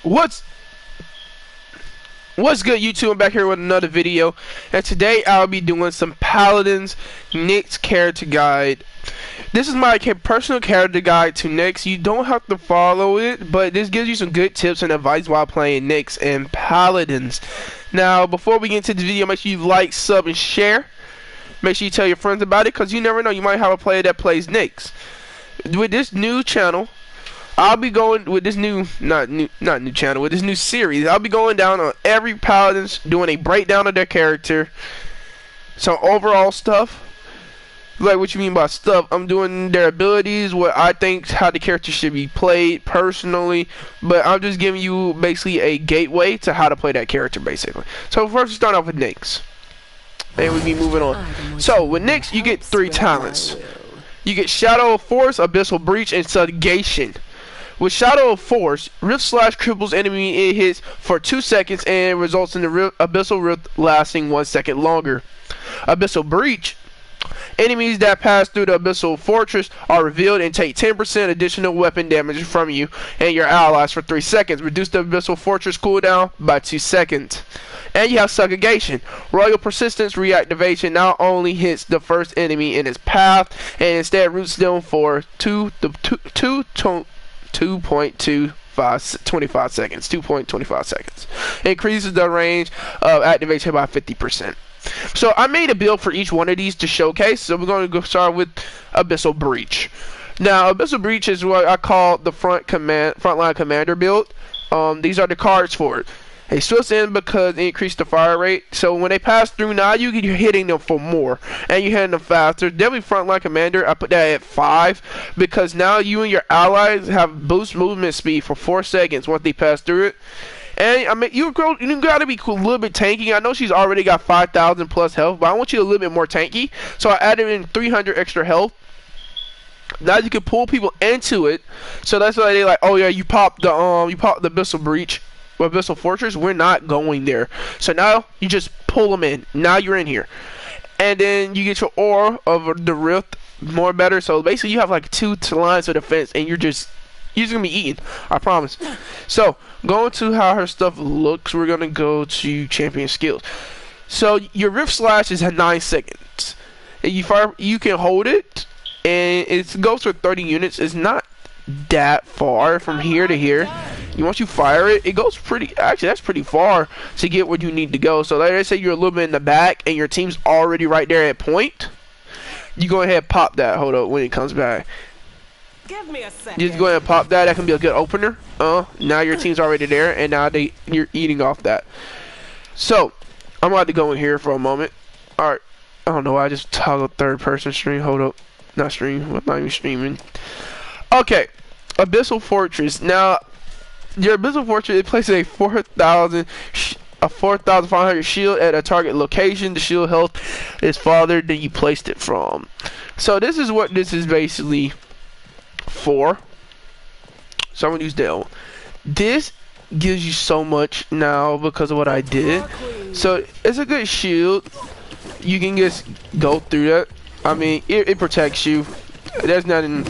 What's good, YouTube? I'm back here with another video, and today I'll be doing some Paladins Nyx character guide. This is my personal character guide to Nyx. You don't have to follow it, but this gives you some good tips and advice while playing Nyx and Paladins. Now, before we get into the video, make sure you like, sub, and share. Make sure you tell your friends about it, because you never know, you might have a player that plays Nyx. With this new channel, I'll be going with this new, not new channel, with this new series. I'll be going down on every Paladins, doing a breakdown of their character, some overall stuff. Like, what you mean by stuff? I'm doing their abilities, what I think, how the character should be played personally. But I'm just giving you basically a gateway to how to play that character, basically. So first, we start off with Nyx, and we be moving on. So with Nyx, you get 3 talents. You get Shadow of Force, Abyssal Breach, and Subjugation. With Shadow of Force, Rift Slash cripples enemy it hits for 2 seconds and results in the Abyssal Rift lasting 1 second longer. Abyssal Breach, enemies that pass through the Abyssal Fortress are revealed and take 10% additional weapon damage from you and your allies for 3 seconds. Reduce the Abyssal Fortress cooldown by 2 seconds. And you have Subjugation. Royal Persistence reactivation not only hits the first enemy in its path and instead roots them for 2.25 seconds. Increases the range of activation by 50%. So I made a build for each one of these to showcase. So we're going to go start with Abyssal Breach. Now, Abyssal Breach is what I call the frontline commander build. These are the cards for it. They switch in because they increase the fire rate. So when they pass through, now you're hitting them for more, and you're hitting them faster. Definitely frontline commander. I put that at 5 because now you and your allies have boost movement speed for 4 seconds once they pass through it. And I mean, you gotta be a little bit tanky. I know she's already got 5,000 plus health, but I want you a little bit more tanky. So I added in 300 extra health. Now you can pull people into it. So that's why they like, oh yeah, you popped the Abyssal Breach. Abyssal Fortress, we're not going there. So now you just pull them in. Now you're in here, and then you get your aura of the Rift more better. So basically, you have like 2 lines of defense, and you're just gonna be eating. I promise. So going to how her stuff looks, we're gonna go to champion skills. So your Rift Slash is at 9 seconds. And you can hold it, and it goes for 30 units. It's not that far from here to here. Once you fire it, it goes actually that's pretty far to get where you need to go. So like I say, you're a little bit in the back and your team's already right there at point. You go ahead and pop that. Hold up, when it comes back, give me a second. Just go ahead and pop that. That can be a good opener. Now your team's already there, and now you're eating off that. So I'm about to go in here for a moment. Alright, I don't know why I just toggled 3rd person stream. Hold up, not stream, I'm not even streaming. Okay, Abyssal Fortress. Now, your Abyssal Fortress, it places a 4,500 shield at a target location. The shield health is farther than you placed it from. So this is what this is basically for. So I'm gonna use that one. This gives you so much now because of what I did. So it's a good shield. You can just go through that. I mean, it protects you. There's nothing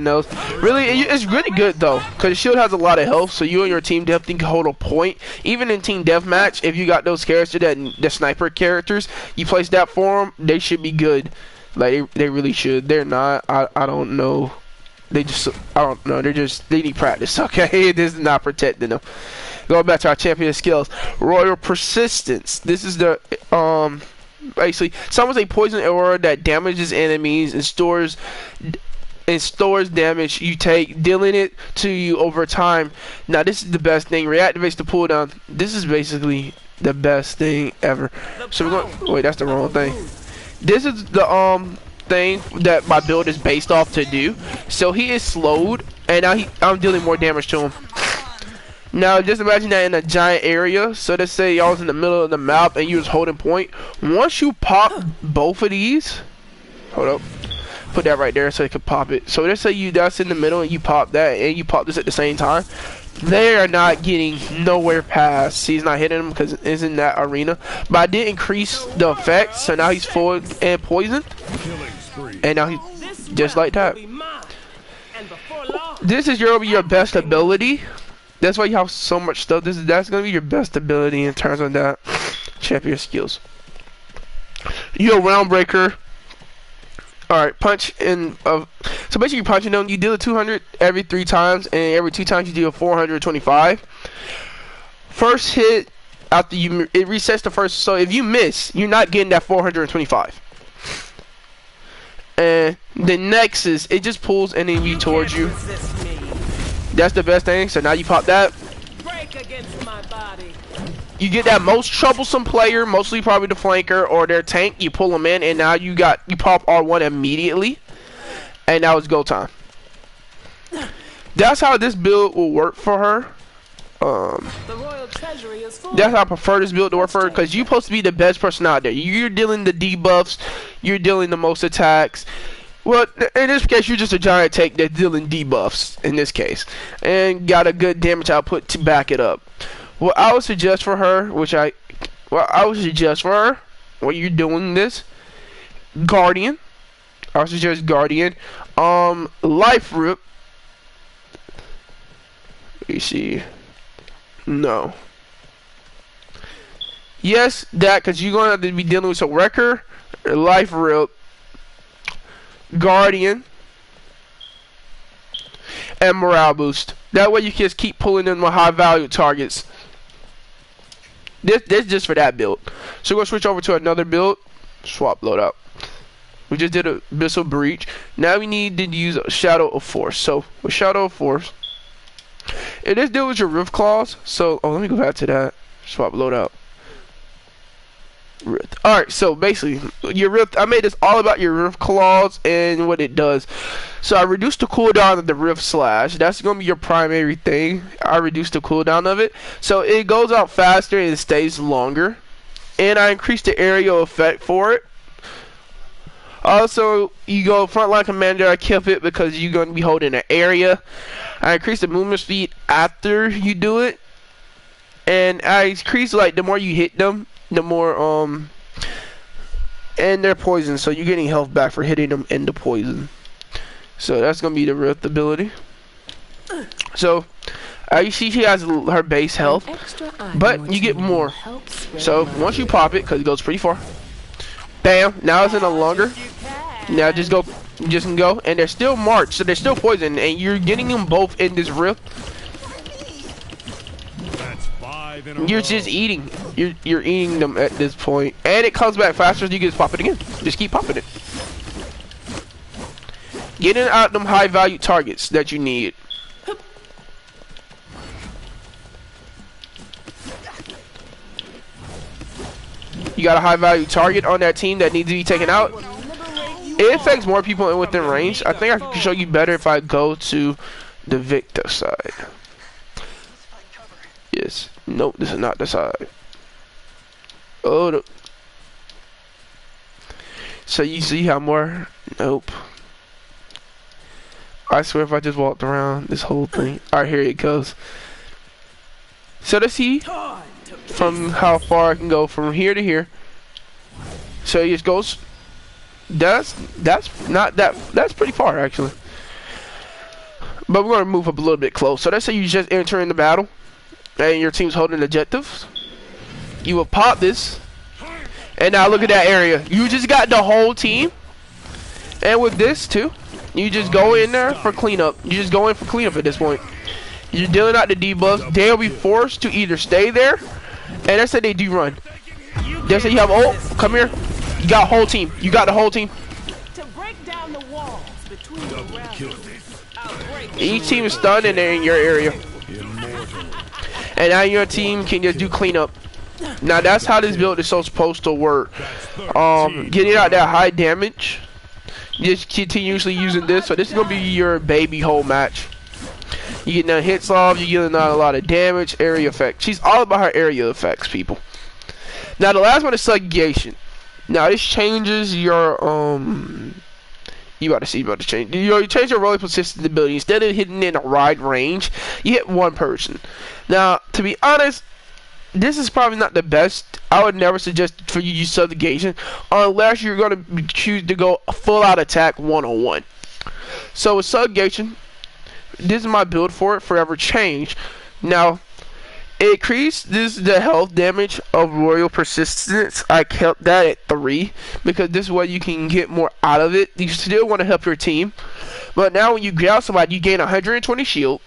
else. Really, it's really good though, because the shield has a lot of health, so you and your team definitely can hold a point. Even in team deathmatch, if you got those characters the sniper characters, you place that for them, they should be good. Like they really should. They're not. I don't know. I don't know. They need practice. Okay, this is not protecting them. Going back to our champion skills, Royal Persistence. This is the basically, summons a poison aura that damages enemies and stores damage you take, dealing it to you over time. Now this is the best thing. Reactivates the cooldown. This is basically the best thing ever. So we're going. Wait, that's the wrong thing. This is the thing that my build is based off to do. So he is slowed, and now I'm dealing more damage to him. Now, just imagine that in a giant area. So let's say y'all was in the middle of the map and you was holding point. Once you pop both of these, hold up, put that right there so you can pop it. So let's say that's in the middle and you pop that and you pop this at the same time. They are not getting nowhere past. See, he's not hitting him because it's in that arena. But I did increase the effect, so now he's full and poisoned. And now he's just like that. This is your best ability. That's why you have so much stuff. That's gonna be your best ability in terms of that champion skills. You're a round breaker. Alright, punch in. So basically, you're punching them. You deal a 200 every 3 times, and every 2 times you deal 425. First hit after it resets the first. So if you miss, you're not getting that 425. And the next is it just pulls an enemy towards you. That's the best thing. So now you pop that. Break against my body. You get that most troublesome player, mostly probably the flanker or their tank. You pull them in, and now you pop R1 immediately, and now it's go time. That's how this build will work for her. The royal treasury is full. That's how I prefer this build to work for her, because you're supposed to be the best person out there. You're dealing the debuffs, you're dealing the most attacks. Well, in this case, you're just a giant tank that's dealing debuffs in this case, and got a good damage output to back it up. What I would suggest for her, when you're doing this, Guardian. I would suggest Guardian. Life Rip. Let me see. No. Yes, that, because you're going to have to be dealing with some Wrecker, Life Rip, Guardian, and Morale Boost. That way you can just keep pulling in my high value targets. This just for that build. So we're going to switch over to another build. Swap loadout. We just did a Abyssal Breach. Now we need to use a Shadow of Force. So with Shadow of Force, and this deal with your Rift Claws. So let me go back to that. Swap loadout. Rift. Alright, so basically your Rift, I made this all about your Rift Claws and what it does. So I reduced the cooldown of the Rift Slash. That's gonna be your primary thing. I reduced the cooldown of it, so it goes out faster and it stays longer. And I increased the aerial effect for it. Also, you go Frontline Commander, I kept it because you're gonna be holding an area. I increased the movement speed after you do it. And I increased, like, the more you hit them, the more and they're poison, so you're getting health back for hitting them into poison. So that's gonna be the Rift ability. So you see she has her base health, but you get more. So once you pop it, because it goes pretty far, bam, now it's in a longer. Now just go, and they're still marked, so they're still poison, and you're getting them both in this Rift. You're just eating. You're eating them at this point, and it comes back faster. So you can just pop it again. Just keep popping it. Getting out them high value targets that you need. You got a high value target on that team that needs to be taken out. It affects more people within range. I think I can show you better if I go to the Victor side. Yes. Nope, this is not the side. Oh, no. So you see how more? Nope. I swear if I just walked around this whole thing. Alright, here it goes. So let's see from how far I can go from here to here. So it just goes. That's pretty far actually. But we're gonna move up a little bit close. So let's say you just entering the battle and your team's holding objectives. You will pop this, and now look at that area. You just got the whole team, and with this too, you just go in there for cleanup. You just go in for cleanup at this point. You're dealing out the debuffs. They'll be forced to either stay there, and that's say they do run. They say you have ult. Come here. You got whole team. You got the whole team. To break down the walls between the realms. Each team is stunned, and they're in your area. And now your team can just do cleanup. Now that's how this build is so supposed to work. Getting out that high damage. Just continuously using this. So this is gonna be your baby whole match. You getting that hits off. You getting out a lot of damage. Area effect. She's all about her area effects, people. Now the last one is subjugation. Now this changes your You about to change. You change your rolling persistence ability. Instead of hitting in a wide range, you hit one person. Now, to be honest, this is probably not the best. I would never suggest for you to use subjugation unless you're going to choose to go full out attack one-on-one. So with subjugation, this is my build for it. Forever change. Now, it increases the health damage of Royal Persistence. I kept that at 3 because this way you can get more out of it. You still want to help your team, but now when you get out somebody, you gain 120 shield.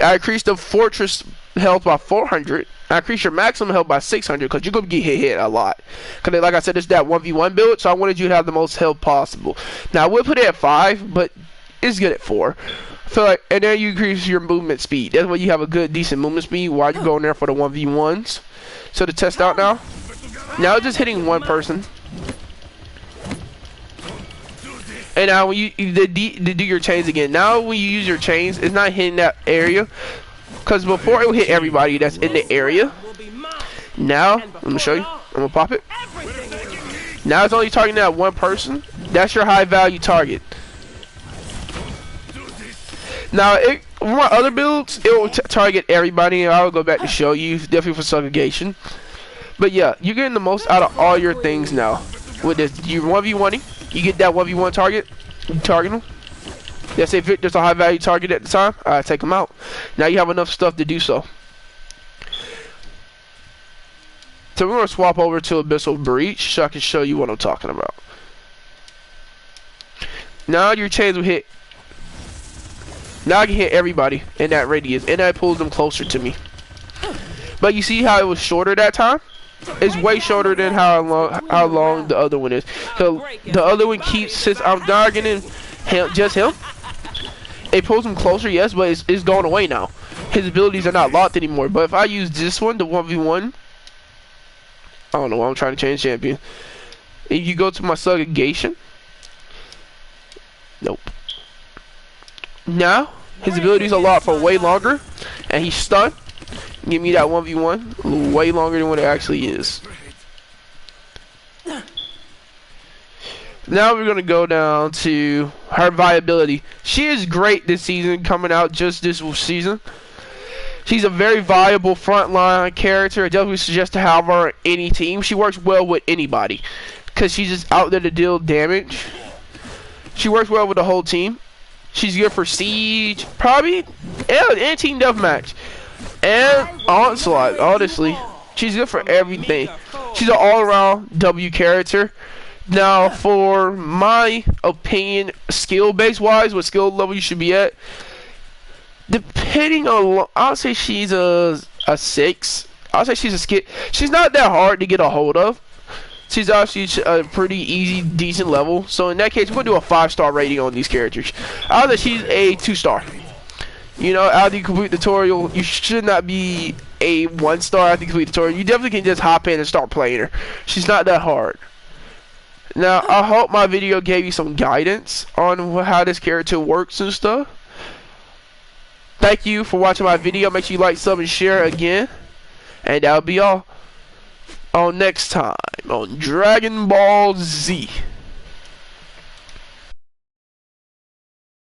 I increased the fortress health by 400. I increased your maximum health by 600 because you're going to get hit a lot. Because like I said, it's that 1v1 build, so I wanted you to have the most health possible. Now, I would put it at 5, but it's good at 4. I feel like, and then you increase your movement speed. That's why you have a good, decent movement speed while you're going there for the 1v1s. So to test out now, it's just hitting one person. And now when you to do your chains again, now when you use your chains, it's not hitting that area. Because before it will hit everybody that's in the area. Now, let me show you. I'm going to pop it. Now it's only targeting that one person. That's your high value target. Now, for my other builds, it will target everybody. And I'll go back to show you. Definitely for segregation. But yeah, you're getting the most out of all your things now. With this, you're 1v1ing. You get that 1v1 target. You target them. Let's say Victor's a high value target at the time. Take him out. Now you have enough stuff to do so. So we're going to swap over to Abyssal Breach so I can show you what I'm talking about. Now your chains will hit. Now I can hit everybody in that radius. And that pulls them closer to me. But you see how it was shorter that time? It's way shorter than how long the other one is. So the other one keeps, since I'm targeting just him, it pulls him closer, yes, but it's going away now. His abilities are not locked anymore. But if I use this one, the 1v1, I don't know why I'm trying to change champion. If you go to my segregation, nope. Now, his abilities are locked for way longer, and he's stunned. Give me that 1v1 way longer than what it actually is. Now we're going to go down to her viability. She is great this season, coming out just this season. She's a very viable frontline character. I definitely suggest to have her on any team. She works well with anybody because she's just out there to deal damage. She works well with the whole team. She's good for Siege, probably, and Team Deathmatch. And Onslaught, honestly. She's good for everything. She's an all-around W character. Now, for my opinion, skill-based wise, what skill level you should be at, depending on, I'll say she's a 6. I'll say she's a skip. She's not that hard to get a hold of. She's actually a pretty easy, decent level. So in that case, we're going to do a 5-star rating on these characters. I'll say she's a 2-star. You know, after you complete the tutorial, you should not be a 1-star after you complete the tutorial. You definitely can just hop in and start playing her. She's not that hard. Now, I hope my video gave you some guidance on how this character works and stuff. Thank you for watching my video. Make sure you like, sub, and share again. And that'll be all on next time on Dragon Ball Z.